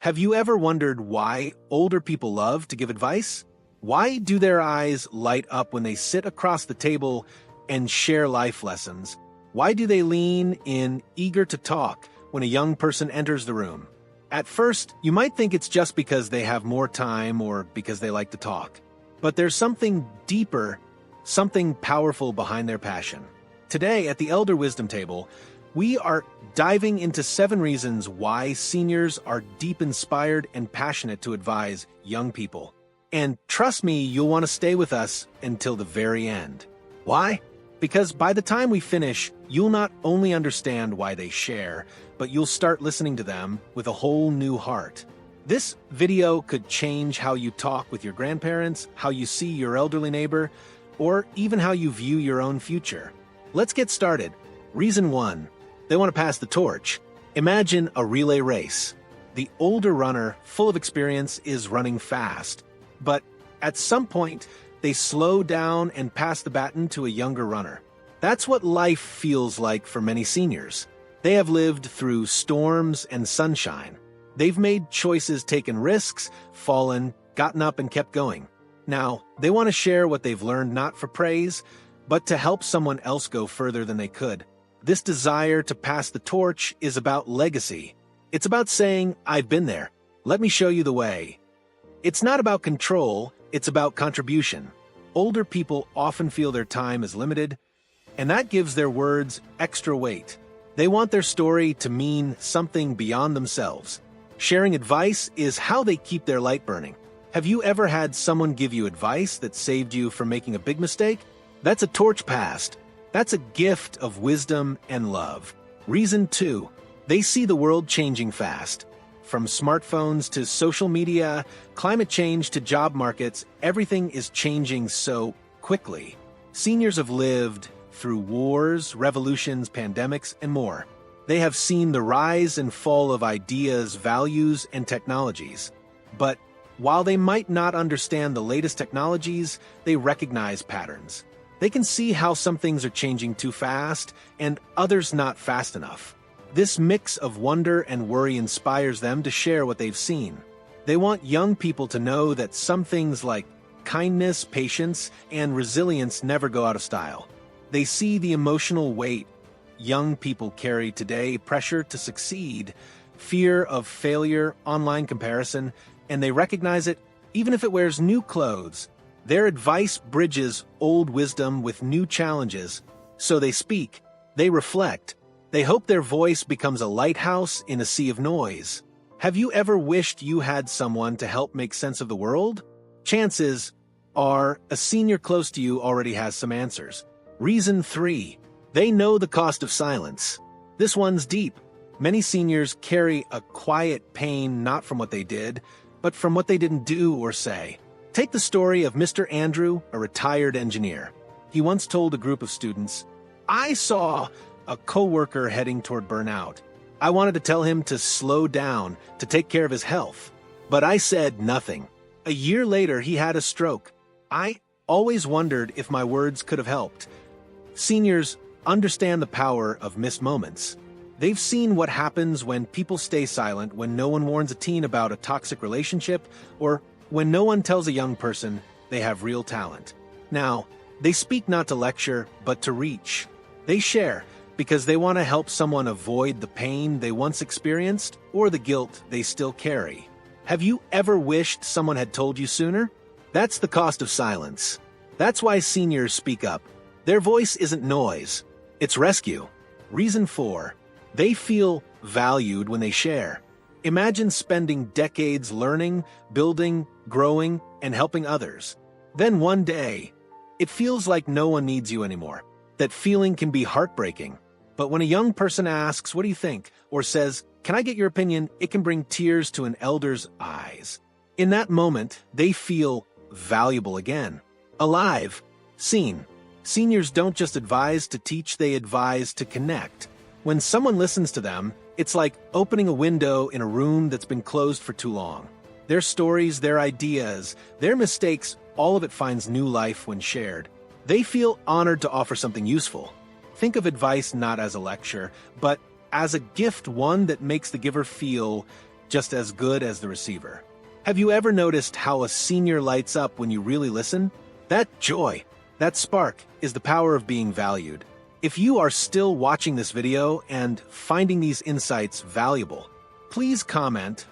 Have you ever wondered why older people love to give advice? Why do their eyes light up when they sit across the table and share life lessons? Why do they lean in, eager to talk, when a young person enters the room? At first, you might think it's just because they have more time or because they like to talk. But there's something deeper, something powerful behind their passion. Today, at the Elder Wisdom Table, we are diving into 7 reasons why seniors are deep inspired and passionate to advise young people. And trust me, you'll want to stay with us until the very end. Why? Because by the time we finish, you'll not only understand why they share, but you'll start listening to them with a whole new heart. This video could change how you talk with your grandparents, how you see your elderly neighbor, or even how you view your own future. Let's get started. Reason 1. They want to pass the torch. Imagine a relay race. The older runner, full of experience, is running fast. But at some point, they slow down and pass the baton to a younger runner. That's what life feels like for many seniors. They have lived through storms and sunshine. They've made choices, taken risks, fallen, gotten up, and kept going. Now, they want to share what they've learned not for praise, but to help someone else go further than they could. This desire to pass the torch is about legacy. It's about saying, I've been there. Let me show you the way. It's not about control, it's about contribution. Older people often feel their time is limited, and that gives their words extra weight. They want their story to mean something beyond themselves. Sharing advice is how they keep their light burning. Have you ever had someone give you advice that saved you from making a big mistake? That's a torch passed. That's a gift of wisdom and love. Reason 2. They see the world changing fast. From smartphones to social media, climate change to job markets, everything is changing so quickly. Seniors have lived through wars, revolutions, pandemics, and more. They have seen the rise and fall of ideas, values, and technologies. But while they might not understand the latest technologies, they recognize patterns. They can see how some things are changing too fast and others not fast enough. This mix of wonder and worry inspires them to share what they've seen. They want young people to know that some things like kindness, patience, and resilience never go out of style. They see the emotional weight young people carry today, pressure to succeed, fear of failure, online comparison, and they recognize it even if it wears new clothes. Their advice bridges old wisdom with new challenges. So they speak, they reflect, they hope their voice becomes a lighthouse in a sea of noise. Have you ever wished you had someone to help make sense of the world? Chances are a senior close to you already has some answers. Reason 3. They know the cost of silence. This one's deep. Many seniors carry a quiet pain not from what they did, but from what they didn't do or say. Take the story of Mr. Andrew, a retired engineer. He once told a group of students, I saw a coworker heading toward burnout. I wanted to tell him to slow down, to take care of his health. But I said nothing. A year later, he had a stroke. I always wondered if my words could have helped. Seniors understand the power of missed moments. They've seen what happens when people stay silent, when no one warns a teen about a toxic relationship, or when no one tells a young person they have real talent. Now, they speak not to lecture, but to reach. They share because they want to help someone avoid the pain they once experienced or the guilt they still carry. Have you ever wished someone had told you sooner? That's the cost of silence. That's why seniors speak up. Their voice isn't noise, it's rescue. Reason 4. They feel valued when they share. Imagine spending decades learning, building, growing, and helping others. Then one day, it feels like no one needs you anymore. That feeling can be heartbreaking. But when a young person asks, what do you think? Or says, can I get your opinion? It can bring tears to an elder's eyes. In that moment, they feel valuable again. Alive. Seen. Seniors don't just advise to teach, they advise to connect. When someone listens to them, it's like opening a window in a room that's been closed for too long. Their stories, their ideas, their mistakes, all of it finds new life when shared. They feel honored to offer something useful. Think of advice not as a lecture, but as a gift, one that makes the giver feel just as good as the receiver. Have you ever noticed how a senior lights up when you really listen? That joy, that spark, is the power of being valued. If you are still watching this video and finding these insights valuable, please comment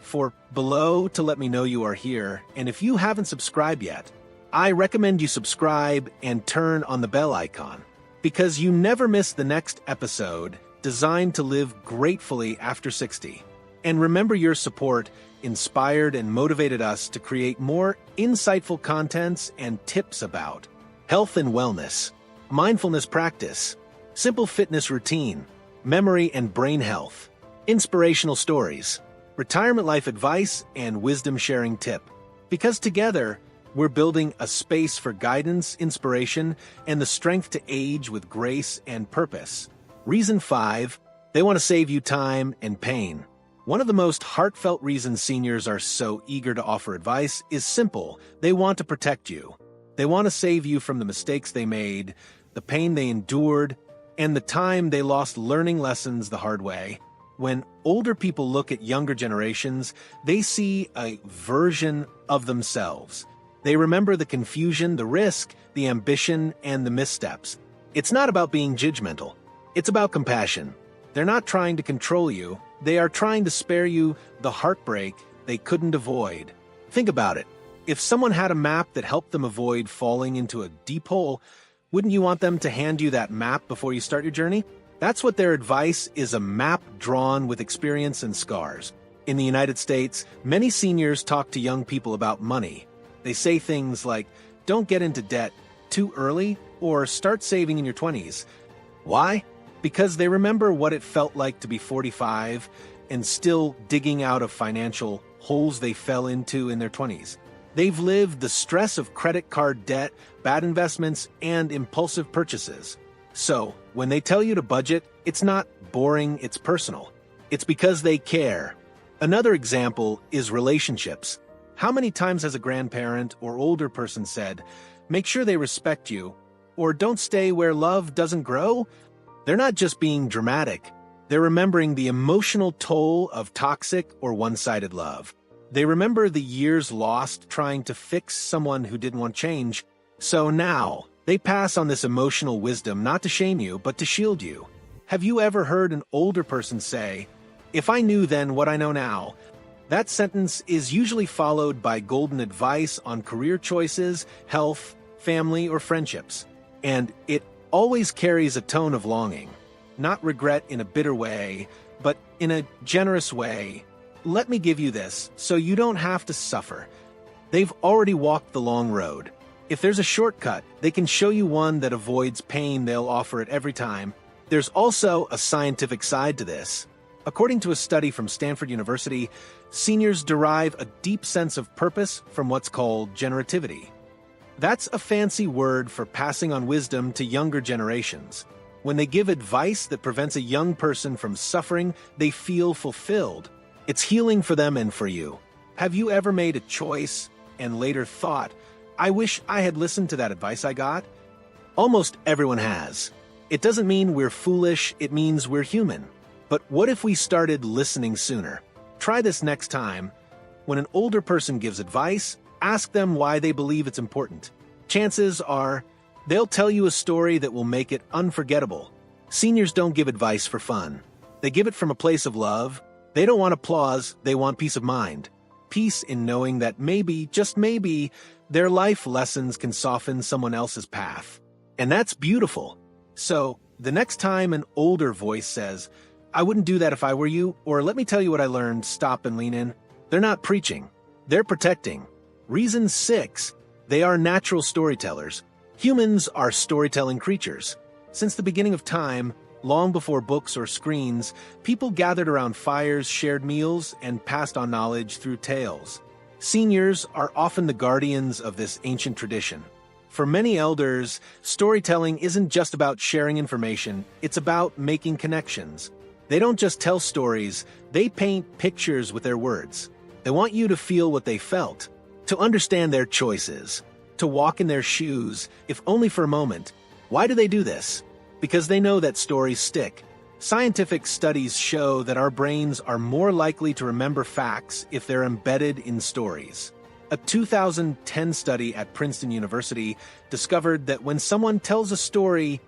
below to let me know you are here, and if you haven't subscribed yet, I recommend you subscribe and turn on the bell icon, because you never miss the next episode designed to live gratefully after 60. And remember, your support inspired and motivated us to create more insightful contents and tips about health and wellness, mindfulness practice, simple fitness routine, memory and brain health, inspirational stories, retirement life advice, and wisdom sharing tip. Because together, we're building a space for guidance, inspiration, and the strength to age with grace and purpose. Reason 5, they want to save you time and pain. One of the most heartfelt reasons seniors are so eager to offer advice is simple. They want to protect you. They want to save you from the mistakes they made, the pain they endured, and the time they lost learning lessons the hard way. When older people look at younger generations, they see a version of themselves. They remember the confusion, the risk, the ambition, and the missteps. It's not about being judgmental. It's about compassion. They're not trying to control you. They are trying to spare you the heartbreak they couldn't avoid. Think about it. If someone had a map that helped them avoid falling into a deep hole, wouldn't you want them to hand you that map before you start your journey? That's what their advice is, a map drawn with experience and scars. In the United States, many seniors talk to young people about money. They say things like, don't get into debt too early, or start saving in your 20s. Why? Because they remember what it felt like to be 45 and still digging out of financial holes they fell into in their 20s. They've lived the stress of credit card debt, bad investments, and impulsive purchases. So, when they tell you to budget, it's not boring, it's personal. It's because they care. Another example is relationships. How many times has a grandparent or older person said, make sure they respect you, or don't stay where love doesn't grow? They're not just being dramatic. They're remembering the emotional toll of toxic or one-sided love. They remember the years lost trying to fix someone who didn't want change. So now, they pass on this emotional wisdom not to shame you, but to shield you. Have you ever heard an older person say, if I knew then what I know now? That sentence is usually followed by golden advice on career choices, health, family, or friendships. And it always carries a tone of longing. Not regret in a bitter way, but in a generous way. Let me give you this, so you don't have to suffer. They've already walked the long road. If there's a shortcut, they can show you one that avoids pain. They'll offer it every time. There's also a scientific side to this. According to a study from Stanford University, seniors derive a deep sense of purpose from what's called generativity. That's a fancy word for passing on wisdom to younger generations. When they give advice that prevents a young person from suffering, they feel fulfilled. It's healing for them and for you. Have you ever made a choice and later thought, I wish I had listened to that advice I got? Almost everyone has. It doesn't mean we're foolish, it means we're human. But what if we started listening sooner? Try this next time. When an older person gives advice, ask them why they believe it's important. Chances are, they'll tell you a story that will make it unforgettable. Seniors don't give advice for fun. They give it from a place of love. They don't want applause, they want peace of mind. Peace in knowing that maybe, just maybe, their life lessons can soften someone else's path. And that's beautiful. So, the next time an older voice says, I wouldn't do that if I were you, or let me tell you what I learned, stop and lean in, they're not preaching. They're protecting. Reason 6, they are natural storytellers. Humans are storytelling creatures. Since the beginning of time, long before books or screens, people gathered around fires, shared meals, and passed on knowledge through tales. Seniors are often the guardians of this ancient tradition. For many elders, storytelling isn't just about sharing information, it's about making connections. They don't just tell stories, they paint pictures with their words. They want you to feel what they felt, to understand their choices, to walk in their shoes, if only for a moment. Why do they do this? Because they know that stories stick. Scientific studies show that our brains are more likely to remember facts if they're embedded in stories. A 2010 study at Princeton University discovered that when someone tells a story,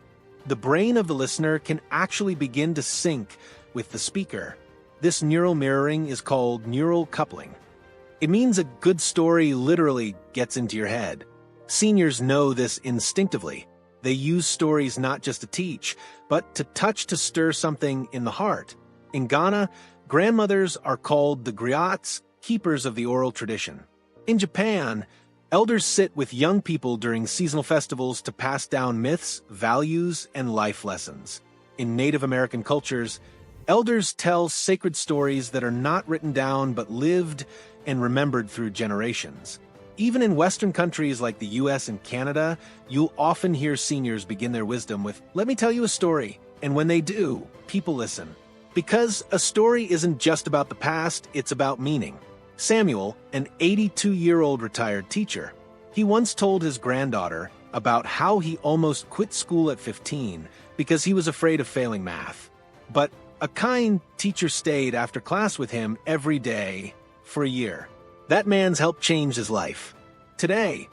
the brain of the listener can actually begin to sync with the speaker. This neural mirroring is called neural coupling. It means a good story literally gets into your head. Seniors know this instinctively. They use stories not just to teach, but to touch to stir something in the heart. In Ghana, grandmothers are called the griots, keepers of the oral tradition. In Japan, elders sit with young people during seasonal festivals to pass down myths, values, and life lessons. In Native American cultures, elders tell sacred stories that are not written down but lived and remembered through generations. Even in Western countries like the US and Canada, you'll often hear seniors begin their wisdom with, "Let me tell you a story." And when they do, people listen. Because a story isn't just about the past, it's about meaning. Samuel, an 82-year-old retired teacher, he once told his granddaughter about how he almost quit school at 15 because he was afraid of failing math. But a kind teacher stayed after class with him every day for a year. That man's helped change his life. Today,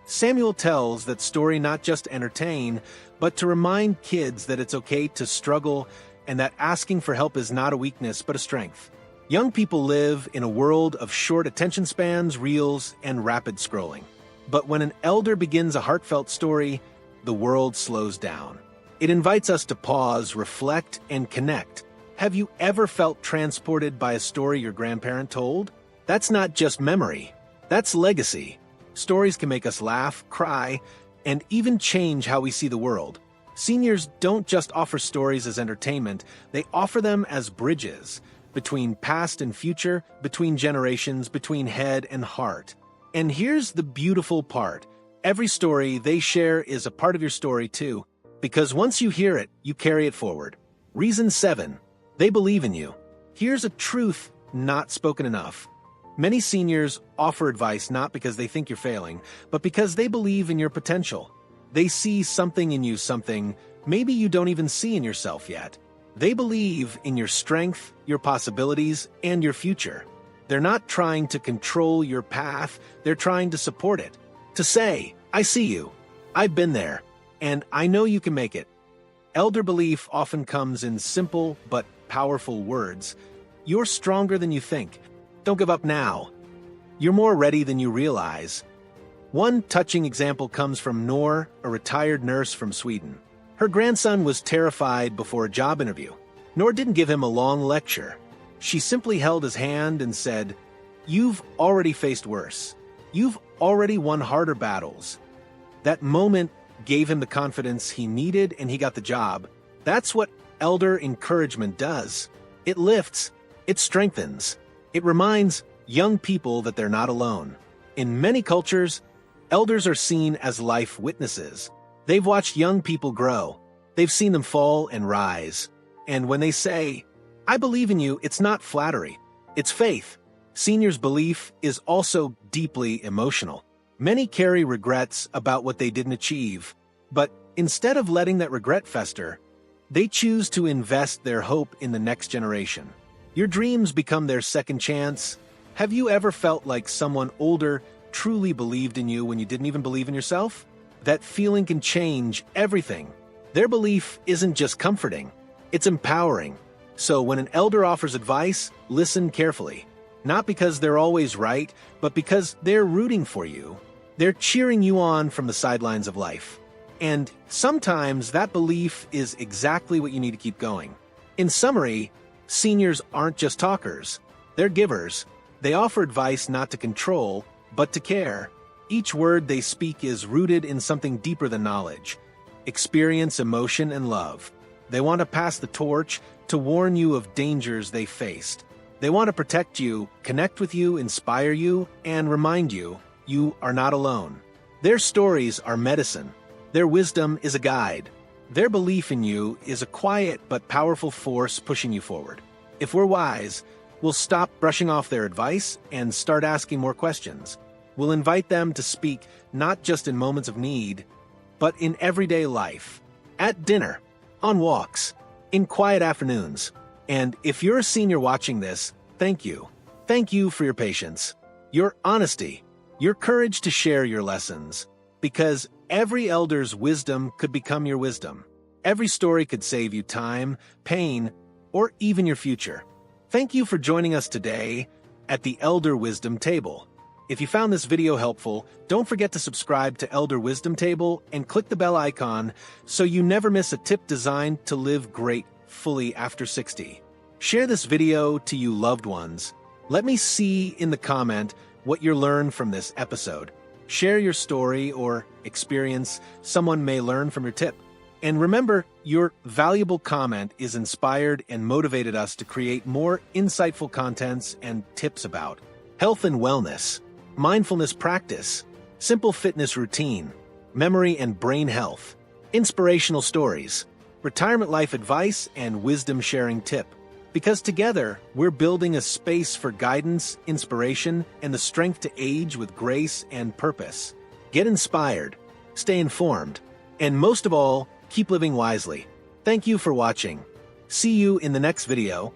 Samuel tells that story not just to entertain, but to remind kids that it's okay to struggle and that asking for help is not a weakness but a strength. Young people live in a world of short attention spans, reels, and rapid scrolling. But when an elder begins a heartfelt story, the world slows down. It invites us to pause, reflect, and connect. Have you ever felt transported by a story your grandparent told? That's not just memory. That's legacy. Stories can make us laugh, cry, and even change how we see the world. Seniors don't just offer stories as entertainment, they offer them as bridges between past and future, between generations, between head and heart. And here's the beautiful part. Every story they share is a part of your story too, because once you hear it, you carry it forward. Reason 7. They believe in you. Here's a truth not spoken enough. Many seniors offer advice not because they think you're failing, but because they believe in your potential. They see something in you, something maybe you don't even see in yourself yet. They believe in your strength, your possibilities, and your future. They're not trying to control your path, they're trying to support it. To say, "I see you, I've been there, and I know you can make it." Elder belief often comes in simple but powerful words. You're stronger than you think. Don't give up now. You're more ready than you realize. One touching example comes from Nor, a retired nurse from Sweden. Her grandson was terrified before a job interview. Nor didn't give him a long lecture. She simply held his hand and said, "You've already faced worse. You've already won harder battles." That moment gave him the confidence he needed and he got the job. That's what elder encouragement does. It lifts, it strengthens. It reminds young people that they're not alone. In many cultures, elders are seen as life witnesses. They've watched young people grow. They've seen them fall and rise. And when they say, "I believe in you," it's not flattery. It's faith. Seniors' belief is also deeply emotional. Many carry regrets about what they didn't achieve. But instead of letting that regret fester, they choose to invest their hope in the next generation. Your dreams become their second chance. Have you ever felt like someone older truly believed in you when you didn't even believe in yourself? That feeling can change everything. Their belief isn't just comforting, it's empowering. So when an elder offers advice, listen carefully. Not because they're always right, but because they're rooting for you. They're cheering you on from the sidelines of life. And sometimes that belief is exactly what you need to keep going. In summary, seniors aren't just talkers. They're givers. They offer advice not to control, but to care. Each word they speak is rooted in something deeper than knowledge, experience, emotion, and love. They want to pass the torch to warn you of dangers they faced. They want to protect you, connect with you, inspire you, and remind you, you are not alone. Their stories are medicine. Their wisdom is a guide. Their belief in you is a quiet but powerful force pushing you forward. If we're wise, we'll stop brushing off their advice and start asking more questions. We'll invite them to speak not just in moments of need, but in everyday life. At dinner, on walks, in quiet afternoons. And if you're a senior watching this, thank you. Thank you for your patience, your honesty, your courage to share your lessons. Because every elder's wisdom could become your wisdom. Every story could save you time, pain, or even your future. Thank you for joining us today at the Elder Wisdom Table. If you found this video helpful, don't forget to subscribe to Elder Wisdom Table and click the bell icon so you never miss a tip designed to live great fully after 60. Share this video to you loved ones. Let me see in the comment what you learned from this episode. Share your story or experience someone may learn from your tip. And remember, your valuable comment is inspired and motivated us to create more insightful contents and tips about health and wellness, mindfulness practice, simple fitness routine, memory and brain health, inspirational stories, retirement life advice, and wisdom sharing tip. Because together, we're building a space for guidance, inspiration, and the strength to age with grace and purpose. Get inspired, stay informed, and most of all, keep living wisely. Thank you for watching. See you in the next video.